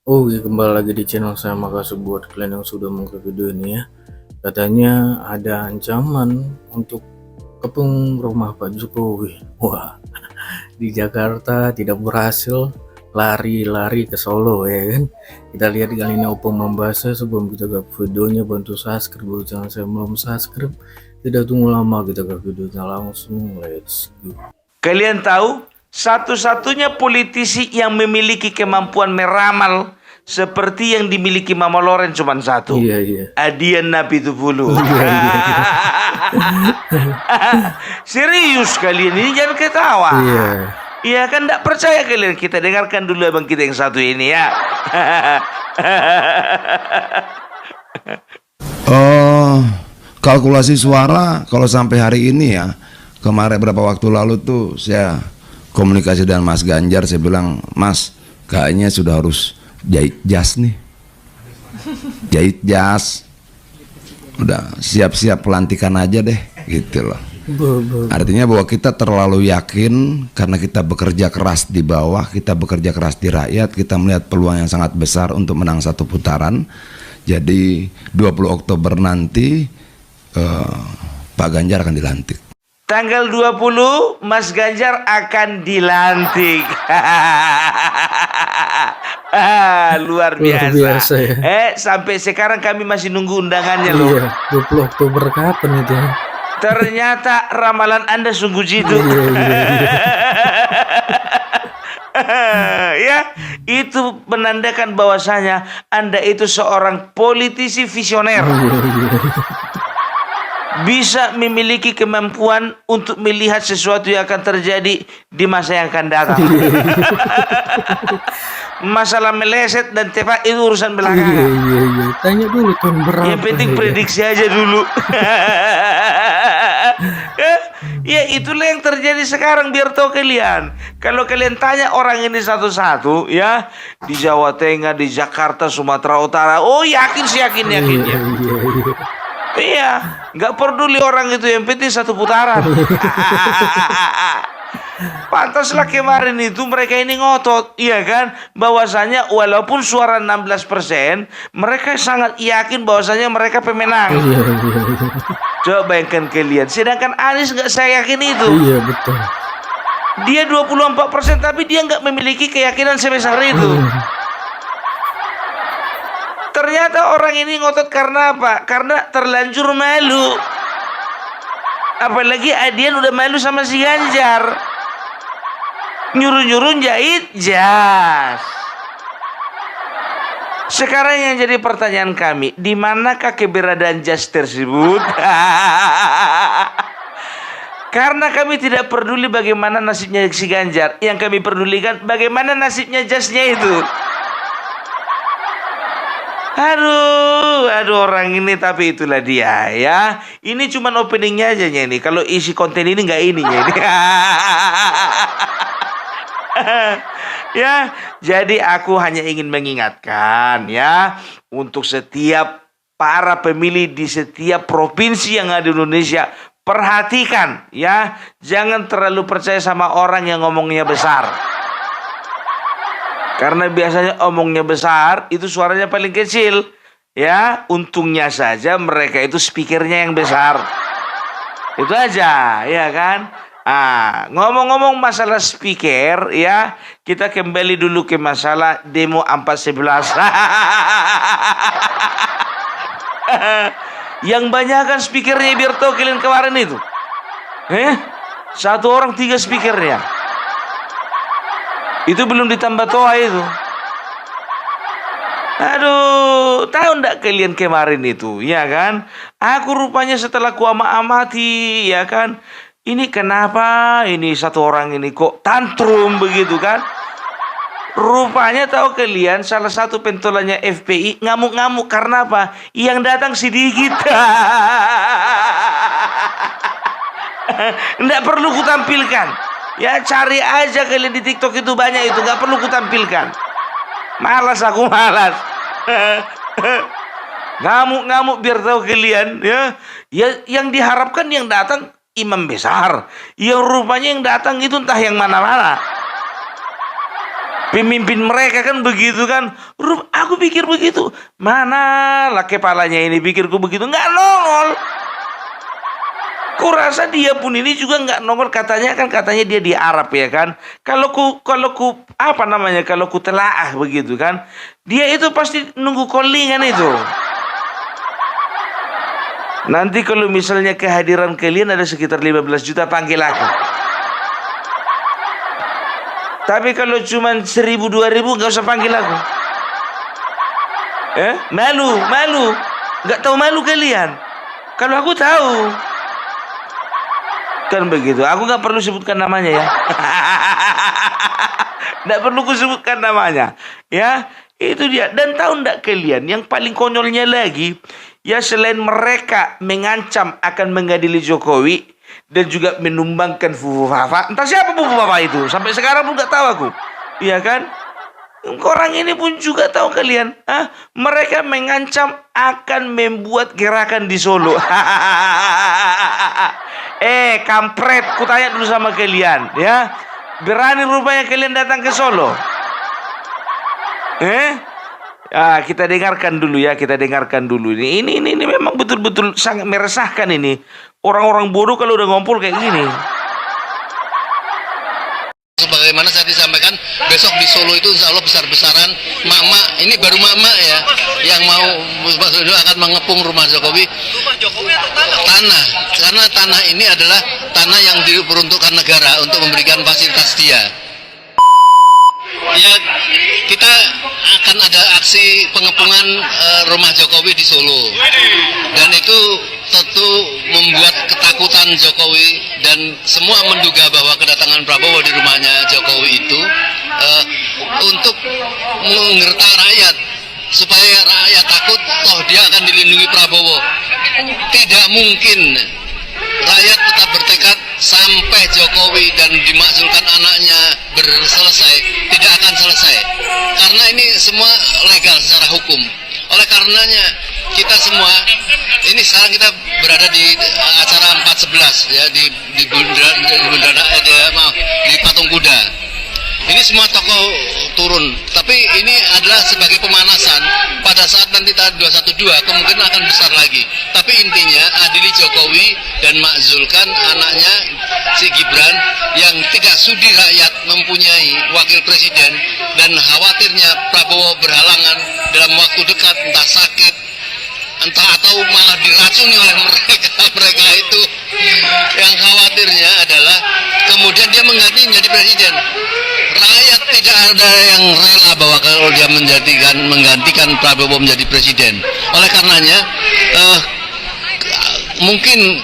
Oh, ya, kembali lagi di channel saya. Makasih buat kalian yang sudah mengklik video ini ya. Katanya ada ancaman untuk kepung rumah Pak Jokowi. Wah, di Jakarta tidak berhasil, lari-lari ke Solo ya kan. Kita lihat kali ini Opung membahasnya. Sebelum kita ke videonya, bantu subscribe buat channel saya belum subscribe. Tidak tunggu lama, kita ke videonya langsung. Let's go. Kalian tahu, satu-satunya politisi yang memiliki kemampuan meramal seperti yang dimiliki Mama Loren cuma satu. Iya, iya. Adian Napitupulu. Iya, iya, iya. Serius kalian ini, jangan ketawa. Iya. Iya kan, tidak percaya kalian? Kita dengarkan dulu abang kita yang satu ini ya. Kalkulasi suara kalau sampai hari ini ya, kemarin beberapa waktu lalu tuh saya komunikasi dengan Mas Ganjar, saya bilang, Mas, kayaknya sudah harus jahit jas nih, jahit jas, udah siap-siap pelantikan aja deh, gitu loh. Artinya bahwa kita terlalu yakin karena kita bekerja keras di bawah, kita bekerja keras di rakyat, kita melihat peluang yang sangat besar untuk menang satu putaran. Jadi 20 Oktober nanti Pak Ganjar akan dilantik. Tanggal 20 Mas Ganjar akan dilantik. Luar biasa Ya. Sampai sekarang kami masih nunggu undangannya loh. Iya, 20 Oktober kapan itu? Ternyata ramalan Anda sungguh jitu. Ya, itu menandakan bahwasanya Anda itu seorang politisi visioner. Bisa memiliki kemampuan untuk melihat sesuatu yang akan terjadi di masa yang akan datang. Masalah meleset dan tepat itu urusan belakangan. Iya. Tanya dulu tahun berapa. Yang penting prediksi aja dulu. Ya, itulah yang terjadi sekarang, biar tahu kalian. Kalau kalian tanya orang ini satu-satu ya, di Jawa Tengah, di Jakarta, Sumatera Utara, oh yakin yakinnya. Iya, nggak peduli orang itu, yang penting satu putaran. Pantaslah kemarin itu mereka ini ngotot, iya kan, bahwasanya walaupun suara 16%, mereka sangat yakin bahwasanya mereka pemenang. Coba bayangkan kalian, sedangkan Anies nggak saya yakin itu. Iya, betul. Dia 24%, tapi dia nggak memiliki keyakinan sebesar itu. Ternyata orang ini ngotot karena apa? Karena terlanjur malu. Apalagi Adian udah malu sama si Ganjar. Nyuruh-nyuruh jahit jas. Sekarang yang jadi pertanyaan kami, di manakah keberadaan jas tersebut? Karena kami tidak peduli bagaimana nasibnya si Ganjar. Yang kami pedulikan bagaimana nasibnya jasnya itu. Aduh orang ini, tapi itulah dia ya. Ini cuma openingnya aja ini. Kalau isi konten ini nggak ini ini. Ya, jadi aku hanya ingin mengingatkan ya, untuk setiap para pemilih di setiap provinsi yang ada di Indonesia, perhatikan ya, jangan terlalu percaya sama orang yang ngomongnya besar. Karena biasanya omongnya besar itu suaranya paling kecil. Ya, untungnya saja mereka itu speakernya yang besar. Itu aja, ya kan? Ngomong-ngomong masalah speaker ya, kita kembali dulu ke masalah demo 411. Yang banyak kan speakernya, biar tahu kalian kemarin itu. Satu orang 3 speakernya. Itu belum ditambah toa itu. Aduh, tahu ndak kalian kemarin itu, ya kan? Aku rupanya setelah ku amati, ya kan? Ini kenapa ini satu orang ini kok tantrum begitu kan? Rupanya tahu kalian, salah satu pentolannya FPI ngamuk-ngamuk karena apa? Yang datang sedikit. Ndak perlu ku tampilkan. Ya, cari aja kalian di TikTok, itu banyak itu, nggak perlu kutampilkan. Malas aku, malas. Ngamuk-ngamuk biar tahu kalian ya. Ya, yang diharapkan yang datang imam besar. Yang rupanya yang datang itu entah yang mana-mana. Pemimpin mereka kan begitu kan. Aku pikir begitu. Mana lah kepalanya ini, pikirku begitu. Nggak nongol. Kurasa dia pun ini juga nggak nongol. Katanya dia di Arab ya kan. Kalau ku apa namanya, kalau ku telaah begitu kan, dia itu pasti nunggu callingan itu. Nanti kalau misalnya kehadiran kalian ada sekitar 15 juta, panggil aku. Tapi kalau cuma 1.000-2.000 nggak usah panggil aku. Malu. Nggak tahu malu kalian. Kalau aku tahu. Kan begitu. Aku nggak perlu sebutkan namanya ya. Nggak perlu ku sebutkan namanya. Ya, itu dia. Dan tahu nggak kalian yang paling konyolnya lagi? Ya, selain mereka mengancam akan mengadili Jokowi dan juga menumbangkan Fufu Fafa. Entah siapa Fufu Fafa itu. Sampai sekarang pun nggak tahu aku. Iya kan? Orang ini pun juga tahu kalian. Mereka mengancam akan membuat gerakan di Solo. Kampret, kutanya dulu sama kalian. Ya, berani rupanya kalian datang ke Solo. Kita dengarkan dulu ya, Ini memang betul-betul sangat meresahkan ini. Orang-orang bodoh kalau udah ngumpul kayak gini. Sebagaimana saya disampaikan, besok di Solo itu insya Allah besar-besaran mama, ini baru mama ya, yang mau akan mengepung rumah Jokowi. Rumah Jokowi atau tanah? Tanah, karena tanah ini adalah tanah yang diperuntukkan negara untuk memberikan fasilitas dia. Ya, kita akan ada aksi pengepungan rumah Jokowi di Solo, dan itu tentu membuat ketakutan Jokowi, dan semua menduga bahwa kedatangan Prabowo di rumahnya Jokowi itu untuk mengerta rakyat, supaya rakyat takut toh dia akan dilindungi Prabowo. Tidak mungkin rakyat tetap bertekad sampai Jokowi dan dimakzulkan anaknya selesai, tidak akan selesai, karena ini semua legal secara hukum. Oleh karenanya kita semua ini sekarang kita berada di acara 411 ya, di Patung Kuda. Ini semua tokoh turun, tapi ini adalah sebagai pemanasan. Pada saat nanti tahun 212 kemungkinan akan besar lagi. Tapi intinya adili Jokowi dan makzulkan anaknya si Gibran yang tidak sudi rakyat mempunyai wakil presiden, dan khawatirnya Prabowo berhalangan dalam waktu dekat, entah sakit, entah atau malah diracuni oleh mereka itu. Yang khawatirnya adalah kemudian dia mengganti menjadi presiden. Rakyat tidak ada yang rela bahwa kalau dia menggantikan Prabowo menjadi presiden. Oleh karenanya mungkin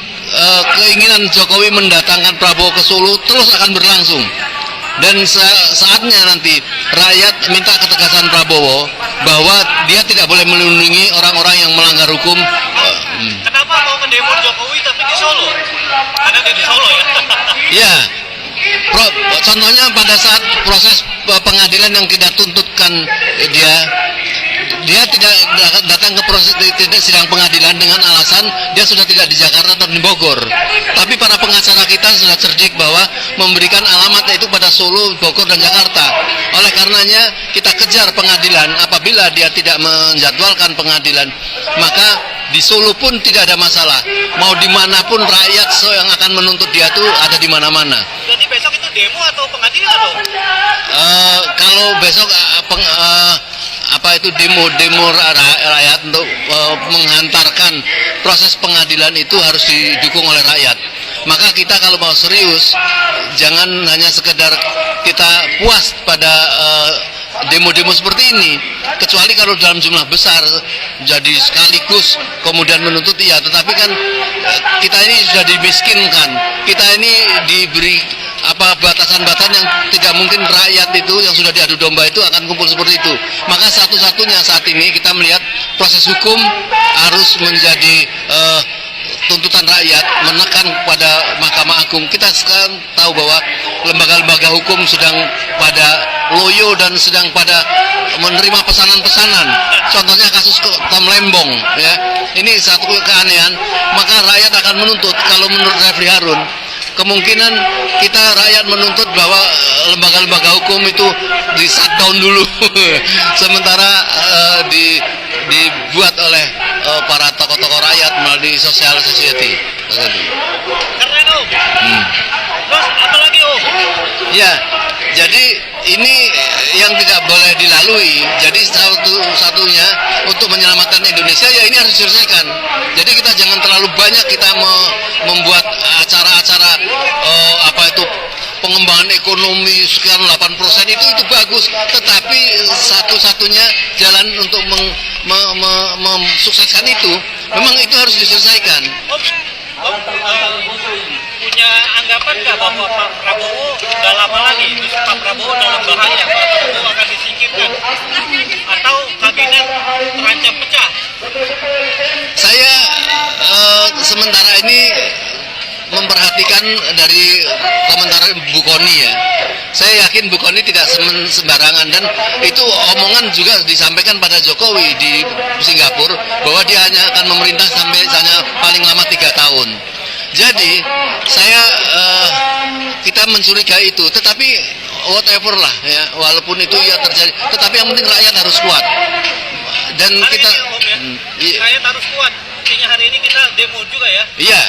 keinginan Jokowi mendatangkan Prabowo ke Solo terus akan berlangsung, dan saatnya nanti rakyat minta ketegasan Prabowo bahwa dia tidak boleh melindungi orang-orang yang melanggar hukum. Kenapa mau ngedemo Jokowi tapi di Solo? Karena dia di Solo ya. Ya, contohnya pada saat proses pengadilan yang tidak tuntutkan dia tidak datang ke proses tidak sidang pengadilan dengan alasan dia sudah tidak di Jakarta atau di Bogor. Tapi para pengacara kita sudah cerdik bahwa memberikan alamat itu pada Solo, Bogor, dan Jakarta. Oleh karenanya kita kejar pengadilan. Apabila dia tidak menjadwalkan pengadilan, maka di Solo pun tidak ada masalah. Mau dimanapun rakyat yang akan menuntut dia itu ada di mana-mana. Berarti besok itu demo atau pengadilan dong? Kalau besok demo rakyat untuk menghantarkan proses pengadilan itu harus didukung oleh rakyat. Maka kita kalau mau serius, jangan hanya sekedar kita puas pada demo-demo seperti ini, kecuali kalau dalam jumlah besar jadi sekaligus kemudian menuntut ya. Tetapi kan kita ini sudah dimiskinkan, kita ini diberi batasan-batasan yang tidak mungkin rakyat itu yang sudah diadu domba itu akan kumpul seperti itu. Maka satu-satunya saat ini kita melihat proses hukum harus menjadi tuntutan rakyat, menekan pada Mahkamah Agung. Kita sekarang tahu bahwa lembaga-lembaga hukum sedang pada loyo dan sedang pada menerima pesanan-pesanan. Contohnya kasus Tom Lembong ya. Ini satu keanehan, maka rakyat akan menuntut. Kalau menurut Refli Harun, kemungkinan kita rakyat menuntut bahwa lembaga-lembaga hukum itu di shutdown dulu sementara dibuat oleh para tokoh-tokoh rakyat melalui social society. Keren Om. Terus apa lagi Om? Ya, jadi ini yang tidak boleh dilalui. Jadi satu-satunya untuk menyelamatkan Indonesia ya ini harus diselesaikan. Jadi kita jangan terlalu banyak kita membuat acara-acara pengembangan ekonomi sekian 8% itu bagus. Tetapi satu-satunya jalan untuk mensukseskan itu memang itu harus diselesaikan. Om, punya anggapan nggak bahwa Pak Prabowo udah lama lagi, terus Pak Prabowo dalam bahaya, Pak Prabowo akan disingkirkan, atau kabinet terancam pecah? Saya sementara ini memperhatikan dari komentar Bu Koni ya. Saya yakin Bu Koni tidak sembarangan, dan itu omongan juga disampaikan pada Jokowi di Singapura bahwa dia hanya akan memerintah sampai paling lama 3 tahun. Jadi kita mencurigai itu, tetapi whatever lah ya, walaupun itu ya terjadi, tetapi yang penting rakyat harus kuat. Dan hari kita ini, Om, ya, rakyat harus kuat. Artinya hari ini kita demo juga ya? Iya,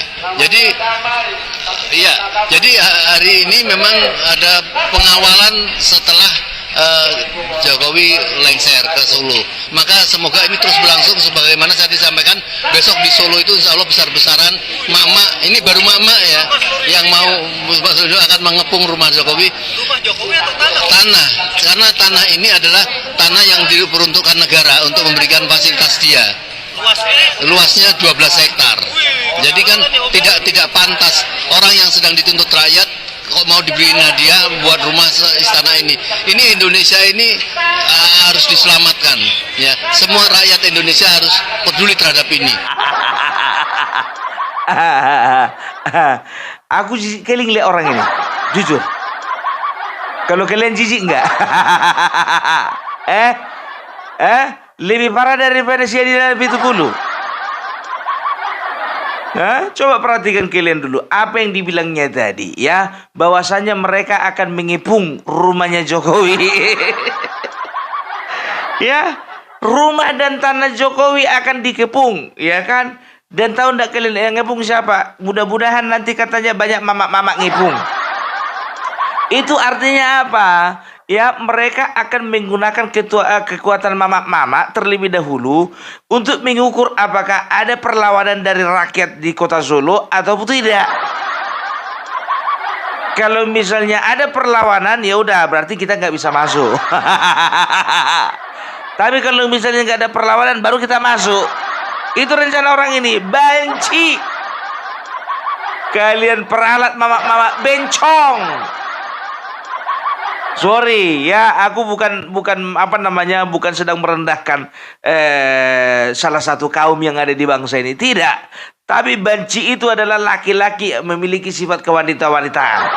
jadi hari ini memang ada pengawalan setelah Jokowi lengser ke Solo. Maka semoga ini terus berlangsung sebagaimana saya disampaikan, besok di Solo itu insya Allah besar-besaran mama, ini baru mama ya, yang mau akan mengepung rumah Jokowi. Rumah Jokowi atau tanah? Tanah, karena tanah ini adalah tanah yang diperuntukkan negara untuk memberikan fasilitas dia. Luasnya 12 hektar. Jadi kan tidak pantas orang yang sedang dituntut rakyat kok mau diberi hadiah buat rumah istana ini. Ini Indonesia ini harus diselamatkan ya. Semua rakyat Indonesia harus peduli terhadap ini. Aku jijik kali ngeliat orang ini, jujur. Kalau kalian jijik enggak? Lebih parah daripada si Adil itu dulu. Coba perhatikan kalian dulu apa yang dibilangnya tadi ya, bahwasanya mereka akan mengepung rumahnya Jokowi. Ya, rumah dan tanah Jokowi akan dikepung, ya kan? Dan tahu enggak kalian yang ngepung siapa? Mudah-mudahan nanti katanya banyak mama-mama ngepung. Itu artinya apa? Ya, mereka akan menggunakan kekuatan mama-mama terlebih dahulu untuk mengukur apakah ada perlawanan dari rakyat di kota Solo atau tidak. Kalau misalnya ada perlawanan, ya udah berarti kita nggak bisa masuk. Tapi kalau misalnya nggak ada perlawanan, baru kita masuk. Itu rencana orang ini. Banci. Kalian peralat mama-mama bencong. Sorry ya, aku bukan bukan sedang merendahkan salah satu kaum yang ada di bangsa ini, tidak. Tapi banci itu adalah laki-laki yang memiliki sifat kewanita-wanitaan.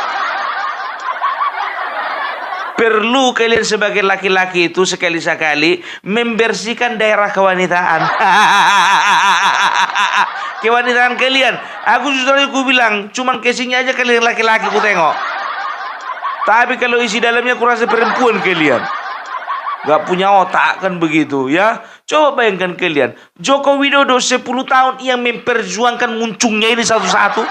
Perlu kalian sebagai laki-laki itu sekali-sekali membersihkan daerah kewanitaan. Kewanitaan kalian. Aku justru bilang, cuman casingnya aja kalian laki-laki ku tengok. Tapi kalau isi dalamnya kurasa perempuan kalian. Gak punya otak kan begitu ya. Coba bayangkan kalian, Joko Widodo 10 tahun yang memperjuangkan muncungnya ini satu-satu.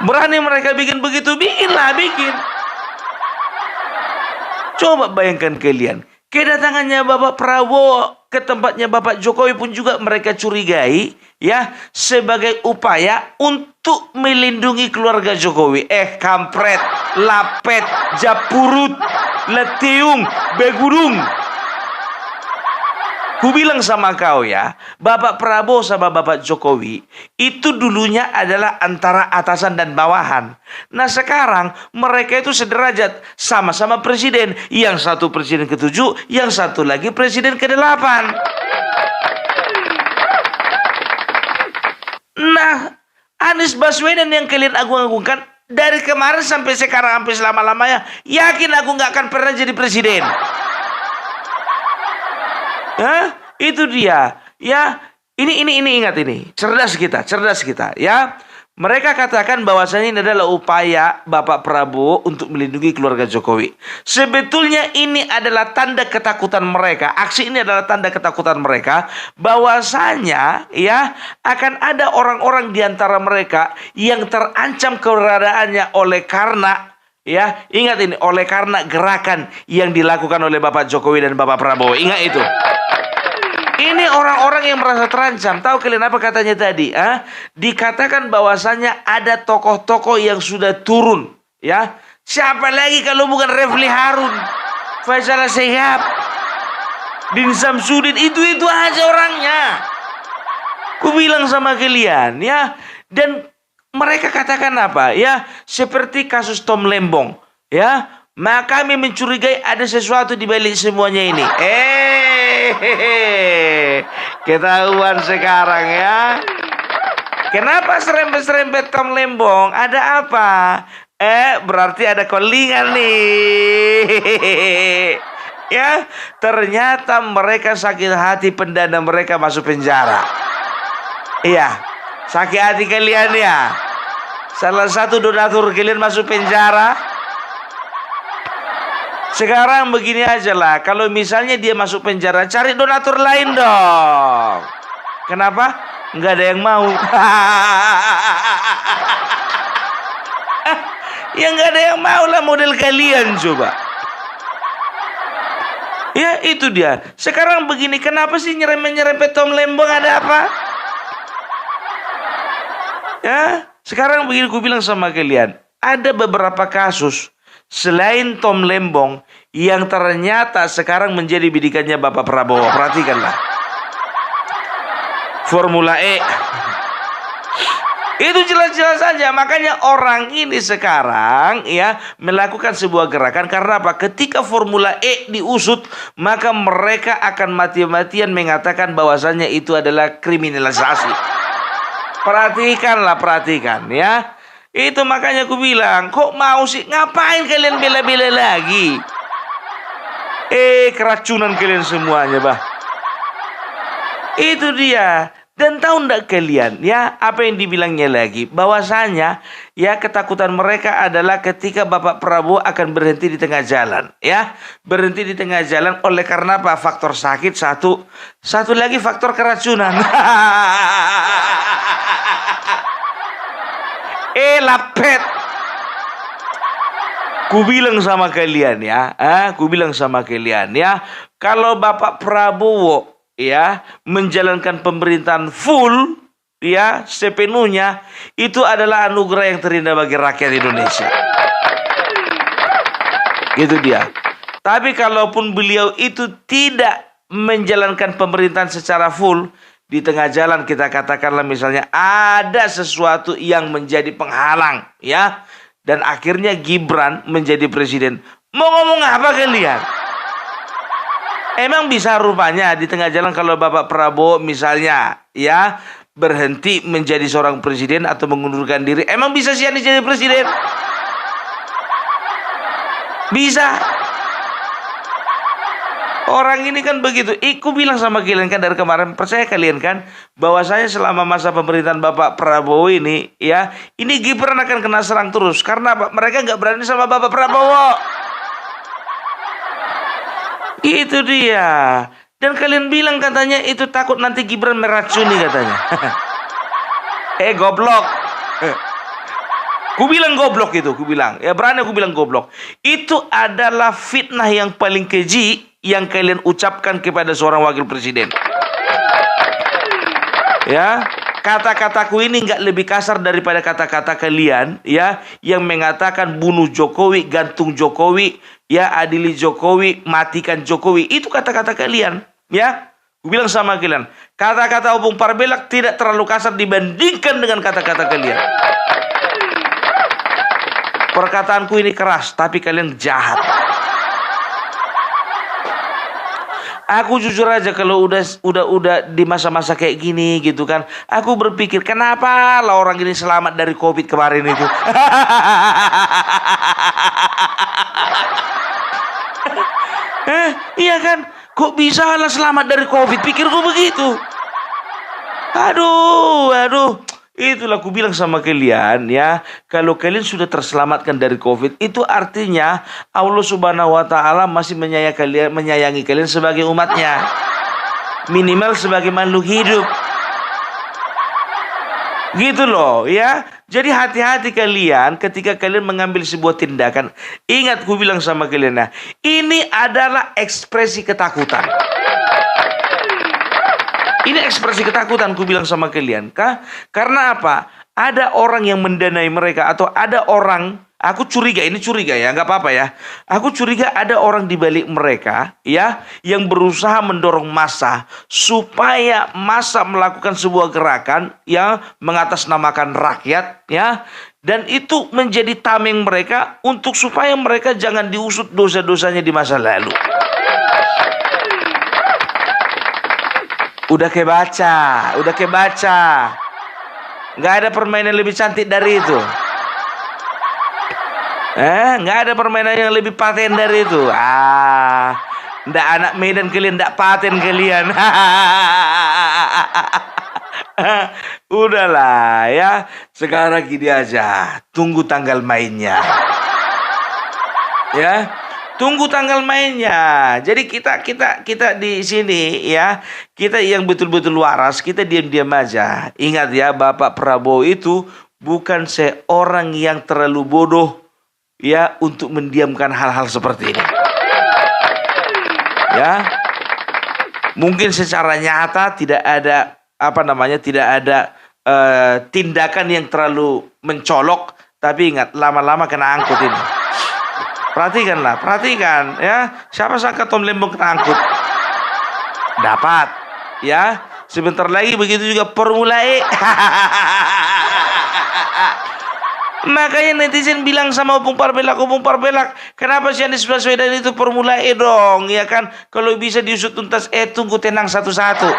Berani mereka bikin begitu? Bikinlah, bikin. Coba bayangkan kalian, kedatangannya Bapak Prabowo ke tempatnya Bapak Jokowi pun juga mereka curigai ya, sebagai upaya untuk melindungi keluarga Jokowi. Kampret, lapet, japurut, letiung, begurung. Ku bilang sama kau ya, Bapak Prabowo sama Bapak Jokowi itu dulunya adalah antara atasan dan bawahan. Nah sekarang mereka itu sederajat, sama-sama presiden. Yang satu presiden ke-7, yang satu lagi presiden ke-8. Nah, Anies Baswedan yang kalian agung-agungkan dari kemarin sampai sekarang, sampai selama-lamanya, yakin aku nggak akan pernah jadi presiden. Itu dia. Ya, ini ingat ini. Cerdas kita ya. Mereka katakan bahwasanya ini adalah upaya Bapak Prabowo untuk melindungi keluarga Jokowi. Sebetulnya ini adalah tanda ketakutan mereka. Aksi ini adalah tanda ketakutan mereka bahwasanya ya akan ada orang-orang di antara mereka yang terancam keberadaannya oleh karena ya, ingat ini, oleh karena gerakan yang dilakukan oleh Bapak Jokowi dan Bapak Prabowo. Ingat itu. Ini orang-orang yang merasa terancam. Tahu kalian apa katanya tadi? Dikatakan bahwasanya ada tokoh-tokoh yang sudah turun. Ya, siapa lagi kalau bukan Refli Harun, Faisal Shihab, Din Samsudin, itu aja orangnya. Ku bilang sama kalian ya. Dan mereka katakan apa? Ya, seperti kasus Tom Lembong. Ya, maka kami mencurigai ada sesuatu di balik semuanya ini. Ketahuan sekarang ya. Kenapa serempet-serempet Tom Lembong? Ada apa? Berarti ada callingan nih. Ya, ternyata mereka sakit hati pendana mereka masuk penjara. Iya, sakit hati kalian ya. Salah satu donatur kalian masuk penjara. Sekarang begini aja lah, kalau misalnya dia masuk penjara, cari donatur lain dong. Kenapa? Nggak ada yang mau. Ya nggak ada yang mau lah model kalian coba. Ya itu dia. Sekarang begini, kenapa sih nyerempet Tom Lembong, ada apa? Ya, sekarang begini ku bilang sama kalian, ada beberapa kasus selain Tom Lembong yang ternyata sekarang menjadi bidikannya Bapak Prabowo. Perhatikanlah. Formula E. Itu jelas-jelas saja. Makanya orang ini sekarang ya melakukan sebuah gerakan. Karena apa? Ketika Formula E diusut, maka mereka akan mati-matian mengatakan bahwasannya itu adalah kriminalisasi. Perhatikan ya. Itu makanya aku bilang, kok mau sih? Ngapain kalian bela-bela lagi? Keracunan kalian semuanya, bah. Itu dia. Dan tahu ndak kalian, ya, apa yang dibilangnya lagi? Bahwasanya, ya, ketakutan mereka adalah ketika Bapak Prabowo akan berhenti di tengah jalan, ya. Berhenti di tengah jalan oleh karena apa? Faktor sakit, satu lagi faktor keracunan. Lapet. Ku bilang sama kalian ya, kalau Bapak Prabowo ya menjalankan pemerintahan full ya sepenuhnya, itu adalah anugerah yang terindah bagi rakyat Indonesia. Gitu dia. Tapi kalaupun beliau itu tidak menjalankan pemerintahan secara full, di tengah jalan kita katakanlah misalnya ada sesuatu yang menjadi penghalang ya, dan akhirnya Gibran menjadi presiden. Mau ngomong apa kalian? Emang bisa rupanya di tengah jalan kalau Bapak Prabowo misalnya ya berhenti menjadi seorang presiden atau mengundurkan diri, emang bisa sih jadi presiden? Bisa. Orang ini kan begitu. Aku bilang sama kalian kan dari kemarin, percaya kalian kan bahwasanya selama masa pemerintahan Bapak Prabowo ini ya, ini Gibran akan kena serang terus karena mereka nggak berani sama Bapak Prabowo. Itu dia. Dan kalian bilang katanya itu takut nanti Gibran meracuni katanya. Goblok. Ku bilang goblok itu, ya berani aku bilang goblok. Itu adalah fitnah yang paling keji yang kalian ucapkan kepada seorang wakil presiden. Ya, kata-kataku ini nggak lebih kasar daripada kata-kata kalian ya yang mengatakan bunuh Jokowi, gantung Jokowi, ya adili Jokowi, matikan Jokowi. Itu kata-kata kalian, ya. Aku bilang sama kalian, kata-kata Opung Parbelak tidak terlalu kasar dibandingkan dengan kata-kata kalian. Perkataanku ini keras, tapi kalian jahat. Aku jujur aja kalau udah di masa-masa kayak gini gitu kan, aku berpikir kenapa lah orang ini selamat dari COVID kemarin itu. Iya kan? Kok bisa lah selamat dari COVID? Pikirku begitu. Aduh. Itulah aku bilang sama kalian ya, kalau kalian sudah terselamatkan dari COVID, itu artinya Allah Subhanahu wa taala masih menyayangi kalian sebagai umatnya. Minimal sebagai makhluk hidup. Gitu loh ya. Jadi hati-hati kalian ketika kalian mengambil sebuah tindakan. Ingat ku bilang sama kalian, nah, ini adalah ekspresi ketakutan. Ini ekspresi ketakutan ku bilang sama kalian. Karena apa? Ada orang yang mendanai mereka, atau ada orang, aku curiga, ini curiga ya, nggak apa-apa ya. Aku curiga ada orang di balik mereka ya, yang berusaha mendorong massa supaya massa melakukan sebuah gerakan yang mengatasnamakan rakyat ya. Dan itu menjadi tameng mereka untuk supaya mereka jangan diusut dosa-dosanya di masa lalu. Udah kebaca. Nggak ada permainan lebih cantik dari itu. Nggak ada permainan yang lebih paten dari itu. Nggak anak Medan kalian, nggak paten kalian. Udahlah ya. Sekarang gini aja. Tunggu tanggal mainnya. Ya. Tunggu tanggal mainnya. Jadi kita di sini ya, kita yang betul-betul waras, kita diam-diam aja. Ingat ya, Bapak Prabowo itu bukan seorang yang terlalu bodoh ya untuk mendiamkan hal-hal seperti ini. Ya. Mungkin secara nyata tidak ada tidak ada tindakan yang terlalu mencolok, tapi ingat, lama-lama kena angkut ini. Perhatikan ya. Siapa sangka Tom Lembong kena angkut? Dapat ya. Sebentar lagi begitu juga Formula E. Makanya netizen bilang sama Opung Parbelak, kenapa si Anies Baswedan itu Formula E dong, ya kan? Kalau bisa diusut tuntas, tunggu, tenang satu-satu.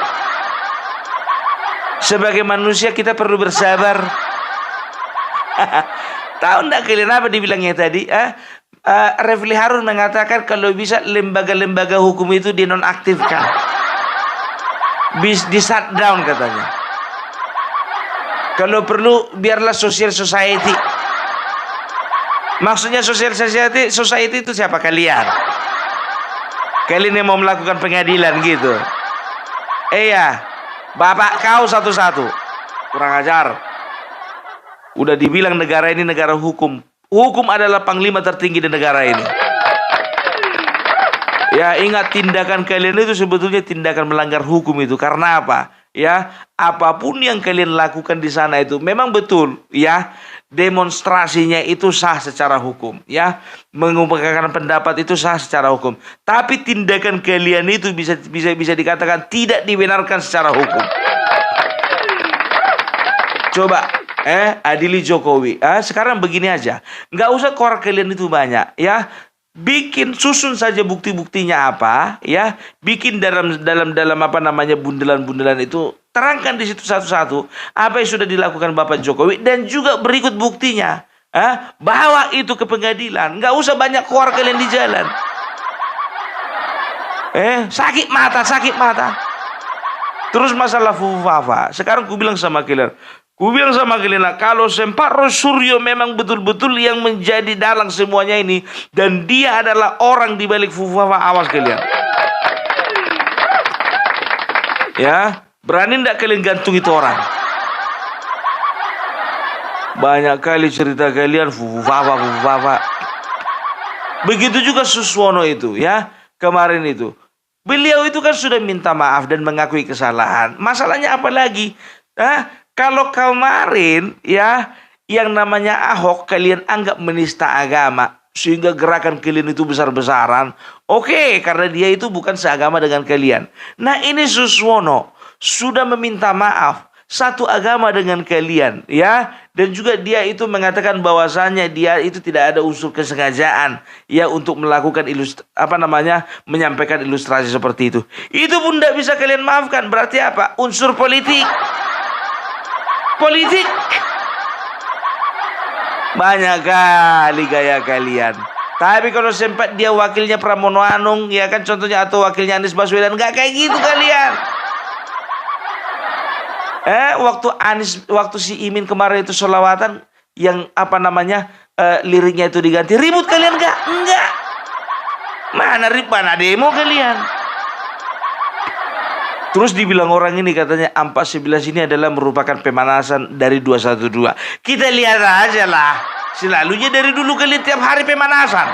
Sebagai manusia kita perlu bersabar. Tahu enggak kalian apa dibilangnya tadi? Refli Harun mengatakan kalau bisa lembaga-lembaga hukum itu dinonaktifkan, di shutdown katanya. Kalau perlu biarlah social society. Maksudnya social society itu siapa? Kalian yang mau melakukan pengadilan gitu. Iya, bapak kau satu-satu. Kurang ajar. Udah dibilang negara ini negara hukum. Hukum adalah panglima tertinggi di negara ini. Ya, ingat, tindakan kalian itu sebetulnya tindakan melanggar hukum itu. Karena apa? Ya, apapun yang kalian lakukan di sana itu memang betul, ya. Demonstrasinya itu sah secara hukum, ya. Mengungkapkan pendapat itu sah secara hukum. Tapi tindakan kalian itu bisa dikatakan tidak dibenarkan secara hukum. Coba adili Jokowi. Sekarang begini aja, nggak usah korek kalian itu banyak, ya. Bikin, susun saja bukti-buktinya apa, ya. Bikin dalam bundelan-bundelan itu, terangkan di situ satu-satu apa yang sudah dilakukan Bapak Jokowi, dan juga berikut buktinya. Bawa itu ke pengadilan. Nggak usah banyak korek kalian di jalan. Sakit mata. Terus masalah Fufafa. Sekarang ku bilang sama kalian, kalau Sempak Rosuryo memang betul-betul yang menjadi dalang semuanya ini, dan dia adalah orang di balik Fufafa, awas kalian. Ya, berani ndak kalian gantung itu orang? Banyak kali cerita kalian Fufafa. Begitu juga Suswono itu, ya, kemarin itu. Beliau itu kan sudah minta maaf dan mengakui kesalahan. Masalahnya apa lagi? Kalau kemarin ya, yang namanya Ahok kalian anggap menista agama, sehingga gerakan kalian itu besar-besaran. Oke, karena dia itu bukan seagama dengan kalian. Nah, ini Suswono sudah meminta maaf, satu agama dengan kalian, ya. Dan juga dia itu mengatakan bahwasannya dia itu tidak ada unsur kesengajaan, ya, untuk melakukan menyampaikan ilustrasi seperti itu. Itu pun tidak bisa kalian maafkan. Berarti apa? Unsur politik. Banyak kali gaya kalian. Tapi kalau sempat dia wakilnya Pramono Anung, ya kan, contohnya, atau wakilnya Anies Baswedan, nggak kayak gitu kalian. Waktu si Imin kemarin itu sholawatan yang apa namanya liriknya itu diganti, ribut kalian nggak? Enggak. Mana demo kalian? Terus dibilang orang ini katanya 411 ini adalah merupakan pemanasan dari 212. Kita lihat aja lah. Selalunya dari dulu kalian tiap hari pemanasan.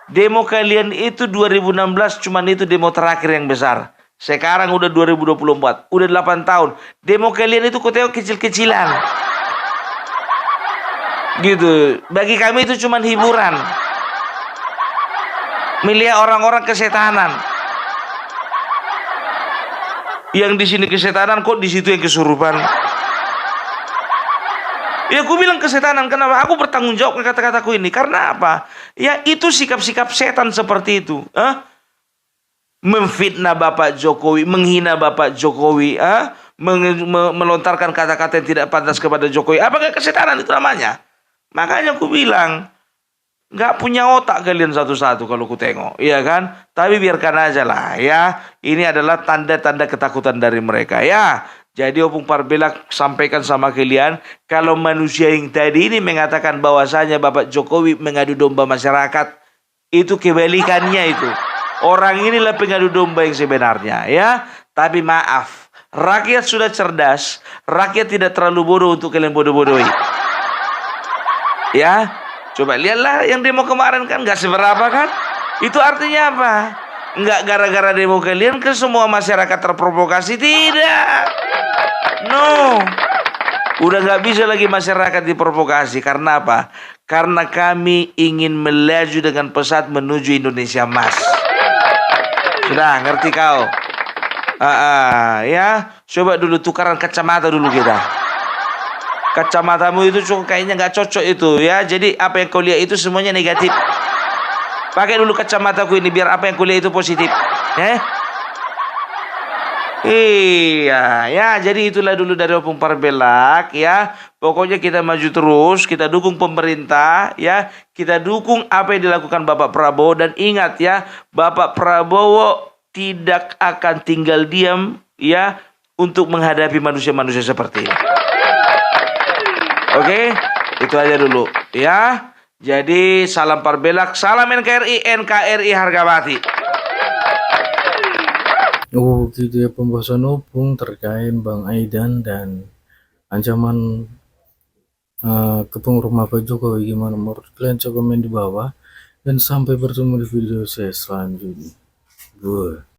Demo kalian itu 2016 cuman itu demo terakhir yang besar. Sekarang udah 2024, udah 8 tahun. Demo kalian itu kok tengok kecil-kecilan. Gitu. Bagi kami itu cuman hiburan. Melihat orang-orang kesetanan. Yang di sini kesetanan kok di situ yang kesurupan. Ya aku bilang kesetanan, kenapa? Aku bertanggung jawab ke kata-kataku ini. Karena apa? Ya itu sikap-sikap setan seperti itu. Memfitnah Bapak Jokowi, menghina Bapak Jokowi, melontarkan kata-kata yang tidak pantas kepada Jokowi. Apakah kesetanan itu namanya? Makanya aku bilang, nggak punya otak kalian satu-satu kalau ku tengok, iya kan? Tapi biarkan aja lah ya. Ini adalah tanda-tanda ketakutan dari mereka ya. Jadi Opung Parbelak sampaikan sama kalian, kalau manusia yang tadi ini mengatakan bahwasanya Bapak Jokowi mengadu domba masyarakat, itu kebalikannya itu. Orang inilah pengadu domba yang sebenarnya ya. Tapi maaf, rakyat sudah cerdas, rakyat tidak terlalu bodoh untuk kalian bodoh-bodohi. Ya, coba lihatlah yang demo kemarin kan nggak seberapa kan? Itu artinya apa? Nggak gara-gara demo kalian ke semua masyarakat terprovokasi, tidak. No, udah nggak bisa lagi masyarakat diprovokasi. Karena apa? Karena kami ingin melaju dengan pesat menuju Indonesia Emas. Sudah ngerti kau? Ya, coba dulu tukaran kacamata dulu kita. Kacamatamu itu kayaknya nggak cocok itu ya. Jadi apa yang kau lihat itu semuanya negatif. Pakai dulu kacamataku ini biar apa yang kau lihat itu positif. Iya ya. Jadi itulah dulu dari Opung Parbelak ya. Pokoknya kita maju terus, kita dukung pemerintah ya. Kita dukung apa yang dilakukan Bapak Prabowo. Dan ingat ya, Bapak Prabowo tidak akan tinggal diam ya untuk menghadapi manusia-manusia seperti ini. Oke, itu aja dulu ya. Jadi salam Parbelak, salam NKRI harga mati. Oh gitu ya, pembahasan Opung terkait Bang Aidan dan ancaman kepung rumah Pak Jokowi. Gimana menurut kalian? Coba komen di bawah. Dan sampai bertemu di video saya selanjutnya.